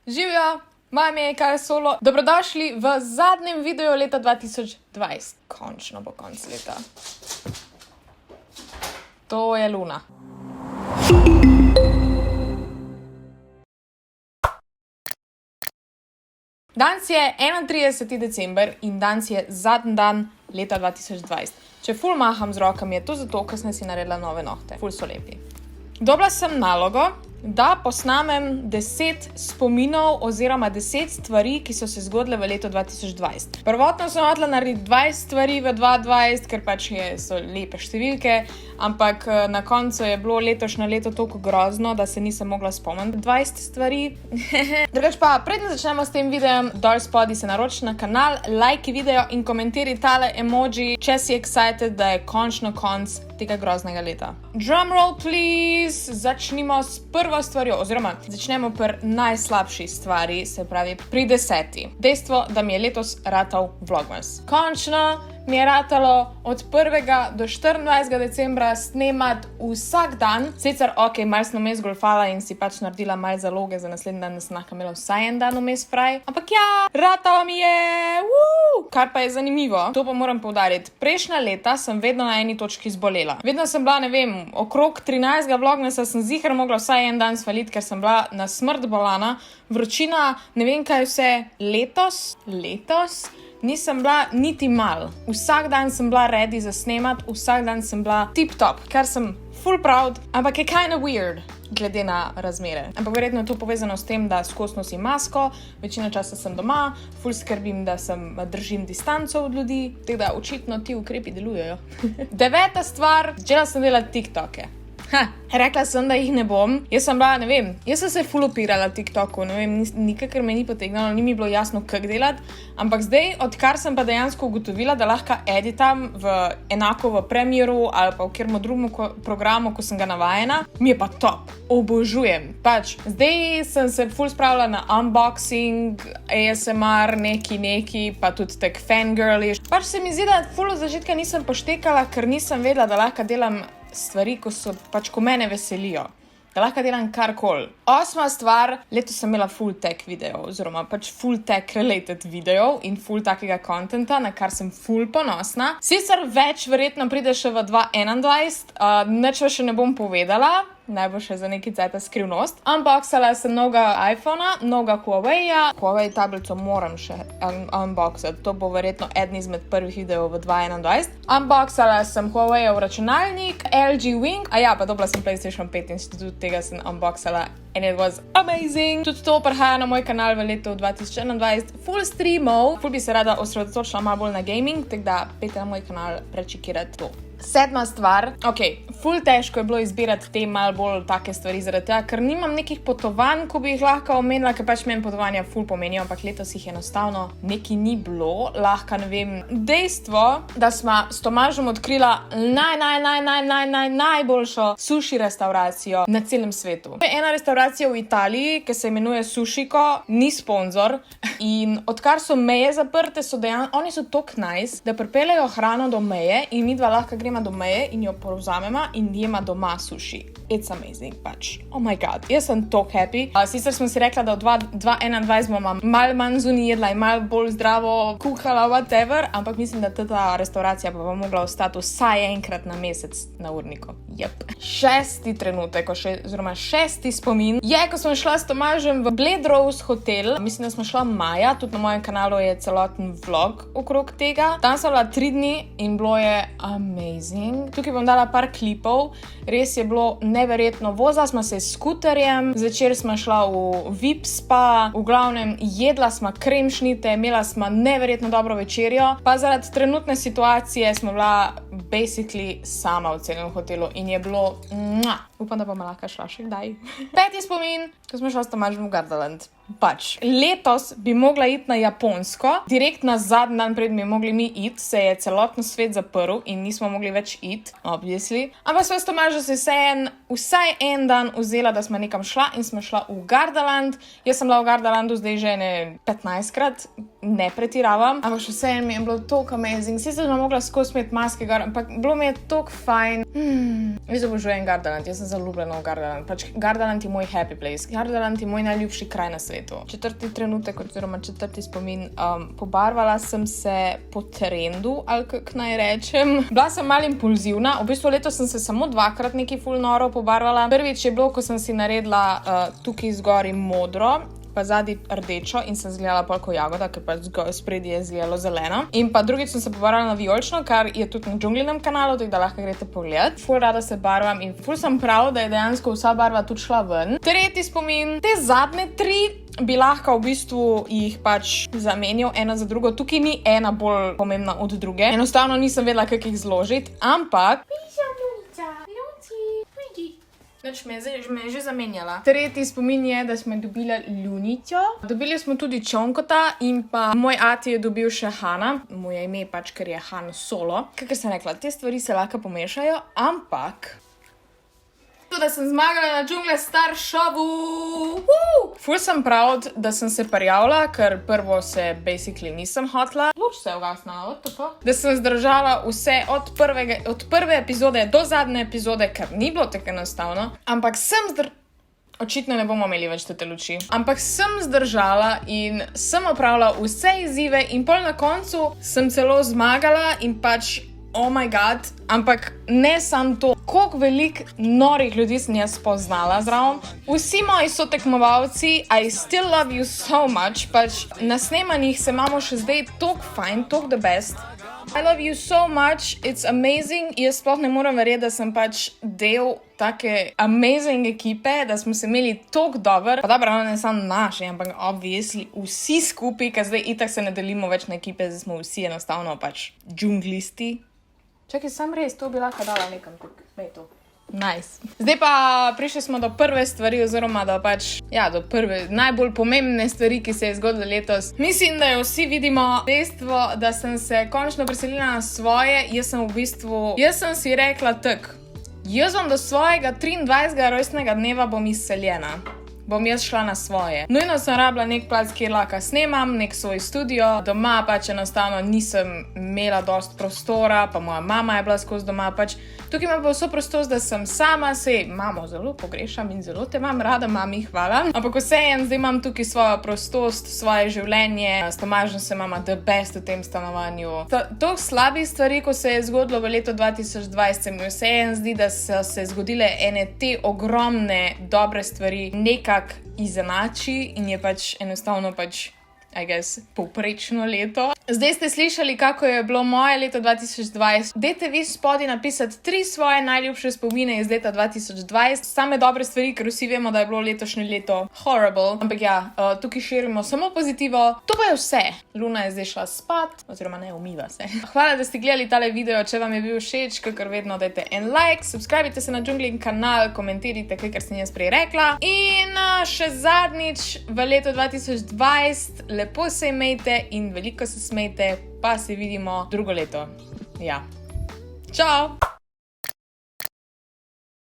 Živijo, moje ime je Kaja Solo. Dobrodošli v zadnjem videu leta 2020. Končno bo konc leta. To je Luna. Danes je 31. december in danes je zadnji dan leta 2020. Če ful maham z rokami, je to zato, ker sem si naredila nove nohte. Ful so lepi. Dobila sem nalogo, da posnamem 10 spominov oziroma 10 stvari, ki so se zgodile v letu 2020. Prvotno sem hotela narediti 20 stvari v 2020, ker pač so lepe številke, ampak na koncu je bilo letošnje leto toliko grozno, da se nisem mogla spomniti 20 stvari. Drugač pa, predno začnemo s tem videom, dol spodaj se naroči na kanal, lajki video in komentiri tale emoji, če si excited, da je končno konc tega groznega leta. Drumroll please! Začnimo s prvo stvarjo, oziroma začnemo pri najslabši stvari, se pravi pri 10. Dejstvo, da mi je letos ratal Vlogmas. Končno mi je ratalo od 1. do 24. decembra snemati vsak dan. Sicer, malo sem vmes golfala in si pač naredila malo zaloge za naslednji dan, da sem lahko imela vsaj en dan vmes fraj. Ampak ja, ratalo mi je! Kar pa je zanimivo, to pa moram poudariti. Prejšnja leta sem vedno na eni točki zbolela. Vedno sem bila, okrog 13. Vlogmasa sem ziher mogla vsaj en dan svaliti, ker sem bila na smrt bolana. Vročina, ne vem kaj vse. Letos nisem bila niti mal. Vsak dan sem bila ready za snemat, vsak dan sem bila tip-top, ker sem full proud, ampak je kinda weird, glede na razmere. Ampak verjetno je to povezano s tem, da skozi nosim masko, večino časa sem doma, full skrbim, da držim distanco od ljudi, tako da očitno ti ukrepi delujejo. 9. stvar, začela sem delati TikToke. Rekla sem, da jih ne bom. Jaz sem bila, jaz sem se full upirala TikToku, nikakor me ni potegnalo, ni mi bilo jasno, kako delati, ampak zdaj, odkar sem pa dejansko ugotovila, da lahko editam enako v Premieru ali pa v kjermo drugem programu, ko sem ga navajena, mi je pa top. Obožujem. Zdaj sem se full spravila na unboxing, ASMR, neki, pa tudi tak fangirlish. Se mi zdi, da full od začetka nisem poštekala, ker nisem vedela, da lahko delam stvari, ko mene veselijo. Da lahko delam karkoli. 8. stvar, letos sem imela full tech video, oziroma full tech related video in full takega contenta, na kar sem full ponosna. Sicer več verjetno pride še v 2021, nič še ne bom povedala, naj bo še za neki cajta skrivnost. Unboxala sem novega iPhona, novega Huawei-ja. Huawei tablico moram še unboxati, to bo verjetno eden izmed prvih videov v 2021. Unboxala sem Huawei-ov računalnik, LG Wing, pa dobila sem PlayStation 5 in tudi tega sem unboxala. And it was amazing. Tudi to prihaja na moj kanal v letu 2021. Full streamov. Full bi se rada osredotočila malo bolj na gaming, tako da pejte na moj kanal prečekirati to. 7. stvar. Full težko je bilo izbirati te malo bolj take stvari zaradi tega, ker nimam nekih potovanj, ko bi jih lahko omenila, ker meni potovanja full pomenijo, ampak letos jih enostavno neki ni bilo. Lahko, dejstvo, da smo s Tomažem odkrila najboljšo sushi restauracijo na celem svetu. To je ena restauracija v Italiji, ki se imenuje Sushiko, ni sponzor in odkar so meje zaprte, oni so tok nice, da pripeljejo hrano do meje in midva lahko gremo do meje in jo povzamemo in jema doma sushi. It's amazing, oh my god, jaz sem tok happy. Sicer smo si rekla, da v 2021 bomo malo manj zunaj jedla in malo bolj zdravo kuhala, whatever, ampak mislim, da ta restauracija pa mogla ostati vsaj enkrat na mesec na urniku. 6. trenutek, oziroma 6. spomin, je, ko smo šla s Tomažem v Bled Rose hotel, mislim, da smo šla maja, tudi na mojem kanalu je celoten vlog okrog tega. Tam sem bila 3 dni in bilo je amazing. Tukaj bom dala par klipov, res je bilo neverjetno. Vozila smo se s skuterjem, zvečer smo šla v VIP spa, v glavnem jedla smo kremšnite, imela smo neverjetno dobro večerjo, pa zaradi trenutne situacije smo bila basically sama v celem hotelu in je bilo upam, da bomo lahko šla še kdaj. 5. spomin, ko smo šla s Tomažem v Gardaland. Letos bi mogla iti na Japonsko, direkt na zadnji dan pred bi mogli mi iti, se je celoten svet zaprl in nismo mogli več iti, obviously. Ampak smo s Tomažem se vsaj en dan vzela, da smo nekam šla in smo šla v Gardaland. Jaz sem bila v Gardalandu zdaj že 15-krat, ne pretiravam, ampak še vseeno mi je bilo toliko amazing. Sicer sem mogla skozi imeti maske gor, ampak bilo mi je toliko fajn. Jaz obožujem Gardaland, jaz sem zaljubljena v Gardaland. Pač Gardaland je moj happy place. Gardaland je moj najljubši kraj na svetu. Četrti trenutek, oziroma četrti spomin, pobarvala sem se po trendu, ali kak naj rečem. Bila sem malo impulzivna. V bistvu letos sem se samo 2-krat nekaj ful noro pobarvala. Prvič je bilo, ko sem si naredila tukaj zgori modro, pa zadnji rdečo in sem izgledala polko jagoda, ker pa spredi je izgledalo zeleno. In pa drugič sem se pobarvala na vijolično, kar je tudi na Džunglinem kanalu, tako da lahko greste pogledat. Ful rada se barvam in ful sem prav, da je dejansko vsa barva tudi šla ven. Tretji spomin, te zadnje 3 bi lahko v bistvu jih pač zamenjal ena za drugo. Tukaj ni ena bolj pomembna od druge. Enostavno nisem vedela, kako jih zložiti, ampak Noč me je že zamenjala. Tretji spomin je, da smo dobili Ljunico. Dobili smo tudi Čonkota in pa moj ati je dobil še Hana. Moje ime pač, ker je Han Solo. Kakor sem rekla, te stvari se lahko pomešajo, ampak da sem zmagala na Džungle Star Showu. Ful sem proud, da sem se prijavila, ker prvo se basically nisem hotla. Luč se je ugasnila, Da sem zdržala vse od prve epizode do zadnje epizode, ker ni bilo tako enostavno. Ampak očitno ne bomo imeli več te luči. Ampak sem zdržala in sem opravila vse izzive in pol na koncu sem celo zmagala in pač oh my god, ampak ne samo to, koliko veliko norih ljudi sem jaz poznala zraven. Vsi moji sotekmovalci, I still love you so much, pač na snemanjih se imamo še zdaj toliko fajn, toliko the best. I love you so much, it's amazing. Jaz sploh ne morem verjeti, da sem pač del take amazing ekipe, da smo se imeli toliko dober. Pa dobro, ne samo naši, ampak obviously vsi skupaj, ker zdaj itak se ne delimo več na ekipe, zdaj smo vsi enostavno pač džunglisti. Čakaj, sam res, to bi lahko dala nekam tukaj. Smej to. Nice. Zdaj pa prišli smo do prve stvari, oziroma do prve najbolj pomembne stvari, ki se je zgodila letos. Mislim, da jo vsi vidimo. Dejstvo, da sem se končno preselila na svoje, jaz sem si rekla tak. Jaz bom do svojega 23. rojstnega dneva bom izseljena. Bom jaz šla na svoje. Nujno sem rabila nek plac, kjer lahko snemam, nek svoj studio. Doma pač enostavno nisem imela dost prostora, pa moja mama je bila skozi doma. Pač tukaj ima pa vso prostost, da sem sama, mamo zelo pogrešam in zelo te imam rada, mami, hvala. Ampak vseeno, zdaj imam tukaj svojo prostost, svoje življenje. S Tomažem se imamo the best v tem stanovanju. Toliko slabih stvari, ko se je zgodilo v letu 2020, se mi vseeno zdi, da so se zgodile ene te ogromne dobre stvari, nekako izenači in je pač enostavno pač, I guess, povprečno leto. Zdaj ste slišali, kako je bilo moje leto 2020. Dajte vi spodaj napisati 3 svoje najljubše spomine iz leta 2020. Same dobre stvari, ker vsi vemo, da je bilo letošnje leto horrible. Ampak ja, tukaj širimo samo pozitivo. To pa je vse. Luna je zdaj šla spat, oziroma ne, umiva se. Hvala, da ste gledali tale video. Če vam je bil všeč, kakor vedno, dajte en like, subscribite se na Džunglin kanal, komentirajte, kar sem jaz prej rekla. In še zadnjič v letu 2020, lepo se imejte in veliko se smejte, pa se vidimo drugo leto. Ja. Čau!